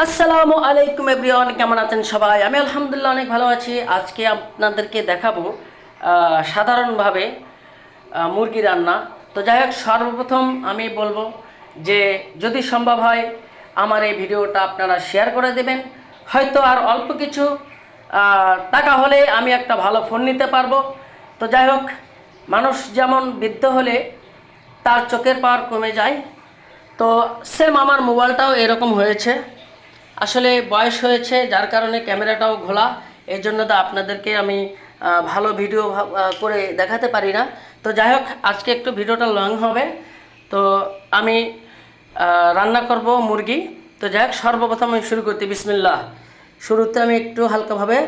আসসালামু আলাইকুম এভরিওয়ান, কেমন আছেন সবাই? আমি আলহামদুলিল্লাহ অনেক ভালো আছি। আজকে আপনাদেরকে দেখাবো সাধারণভাবে মুরগি রান্না। তো যাই হোক, সর্বপ্রথম আমি বলবো যে যদি সম্ভব হয় আমার এই ভিডিওটা আপনারা শেয়ার করে দেবেন। হয়তো আর অল্প কিছু টাকা হলে আমি একটা ভালো ফোন নিতে পারবো। তো যাই হোক, মানুষ যেমন বৃদ্ধ হলে তার চোখের পাওয়ার কমে যায়, তো সেম আমার মোবাইলটাও এরকম হয়েছে। আসলে বয়স হয়েছে, যার কারণে ক্যামেরাটাও ঘোলা। এই জন্য তো আপনাদেরকে আমি ভালো ভিডিও করে দেখাতে পারি না। তো যাই হোক, আজকে একটু ভিডিওটা লং হবে। তো আমি রান্না করব মুরগি। তো যাই হোক, সর্বপ্রথম আমি শুরু করতে বিসমিল্লাহ। শুরুতে আমি একটু হালকাভাবে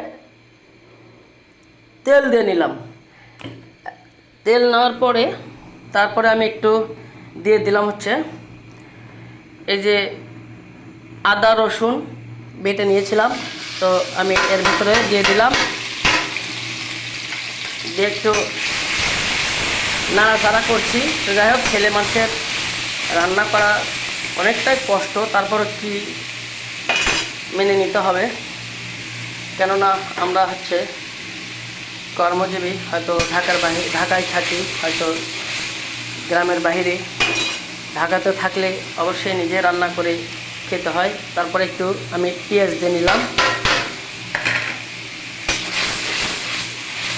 তেল দিয়ে নিলাম। তেল নেওয়ার পরে তারপরে আমি একটু দিয়ে দিলাম হচ্ছে এই যে আদা রসুন বেটে নিয়েছিলাম। তো আমি এর ভিতরে দিয়ে দিলাম, দিয়ে একটু নাড়াচাড়া করছি। তো যাই হোক, ছেলে মানুষের রান্না করা অনেকটাই কষ্ট, তারপর কি মেনে নিতে হবে। কেননা আমরা কর্মজীবী, হয়তো ঢাকায় থাকি, হয়তো গ্রামের বাইরে। ঢাকাতে থাকলে অবশ্যই নিজে রান্না করে খেতে হয়। তারপরে একটু আমি পেঁয়াজ দিয়ে নিলাম,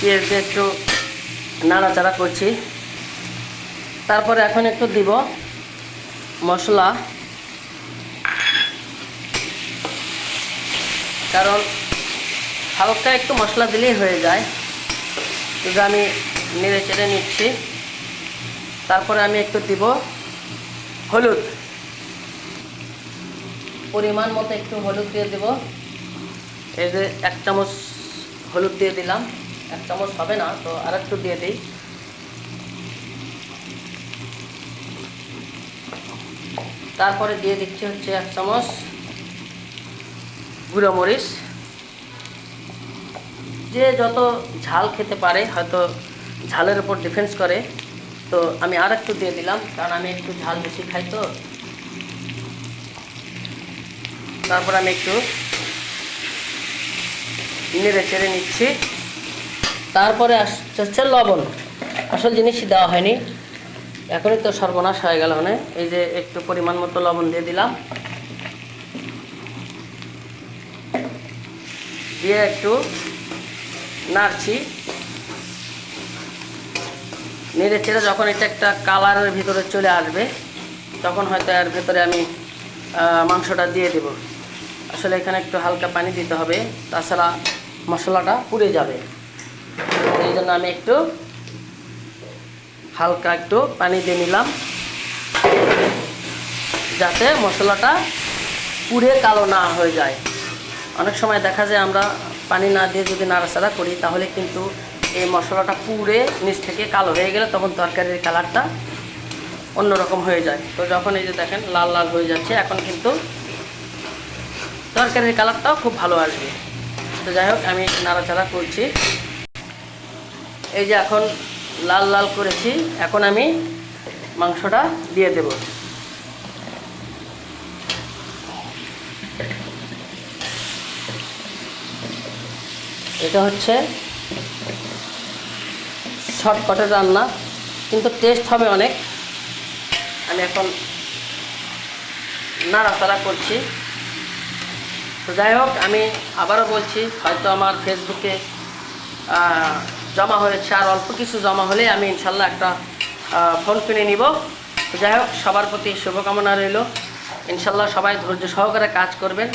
পেঁয়াজ দিয়ে একটু নাড়াচাড়া করছি। তারপরে এখন একটু দিব মশলা, কারণ হালকা একটু মশলা দিলেই হয়ে যায়। কিন্তু আমি নেড়ে চেড়ে নিচ্ছি। তারপরে আমি একটু দিব হলুদ, পরিমাণ মতো একটু হলুদ দিয়ে দেব। এই যে 1 চামচ হলুদ দিয়ে দিলাম। 1 চামচ হবে না, তো আর একটু দিয়ে দিই। তারপরে দিয়ে দিচ্ছি 1 চামচ গুঁড়ো মরিচ। যে যত ঝাল খেতে পারে, হয়তো ঝালের উপর ডিফেন্স করে। তো আমি আর একটু দিয়ে দিলাম, কারণ আমি একটু ঝাল বেশি খাই। তো তারপর আমি একটু নেড়ে চেড়ে নিচ্ছি। তারপরে হচ্ছে লবণ। আসল জিনিসই দেওয়া হয়নি, এখনই তো সর্বনাশ হয়ে গেল। এই যে একটু পরিমাণ মতো লবণ দিয়ে দিলাম, দিয়ে একটু নাড়ছি। নেড়ে চেড়ে যখন এটা একটা কালারের ভিতরে চলে আসবে, তখন হয়তো এর ভেতরে আমি মাংসটা দিয়ে দেব। আসলে এখানে একটু হালকা পানি দিতে হবে, তাছাড়া মশলাটা পুড়ে যাবে। এই জন্য আমি একটু হালকা একটু পানি দিয়ে নিলাম, যাতে মশলাটা পুড়ে কালো না হয়ে যায়। অনেক সময় দেখা যায় আমরা পানি না দিয়ে যদি নাড়াচাড়া করি, তাহলে কিন্তু এই মশলাটা পুড়ে নিচ থেকে কালো হয়ে গেলে তখন তরকারির কালারটা অন্যরকম হয়ে যায়। তো যখন এই যে দেখেন লাল লাল হয়ে যাচ্ছে, এখন কিন্তু তরকারির কালারটাও খুব ভালো আসবে। তো যাই হোক, আমি নাড়াচাড়া করছি। এই যে এখন লাল লাল করেছি, এখন আমি মাংসটা দিয়ে দেব। এটা হচ্ছে শর্টকাটের রান্না, কিন্তু টেস্ট হবে অনেক। আমি এখন নাড়াচাড়া করছি। তো যাই হোক, আমি আবারও বলছি, হয়তো আমার ফেসবুকে জমা হয়েছে, আর অল্প কিছু জমা হলে আমি ইনশাল্লাহ একটা ফোন কিনে নিব। তো যাই হোক, সবার প্রতি শুভকামনা রইল। ইনশাল্লাহ সবাই ধৈর্য সহকারে কাজ করবেন।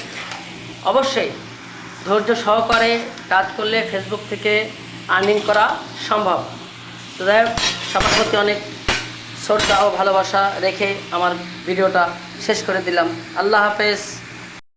অবশ্যই ধৈর্য সহকারে কাজ করলে ফেসবুক থেকে আর্নিং করা সম্ভব। তো যাই হোক, সবার প্রতি অনেক শ্রদ্ধা ও ভালোবাসা রেখে আমার ভিডিওটা শেষ করে দিলাম। আল্লাহ হাফেজ।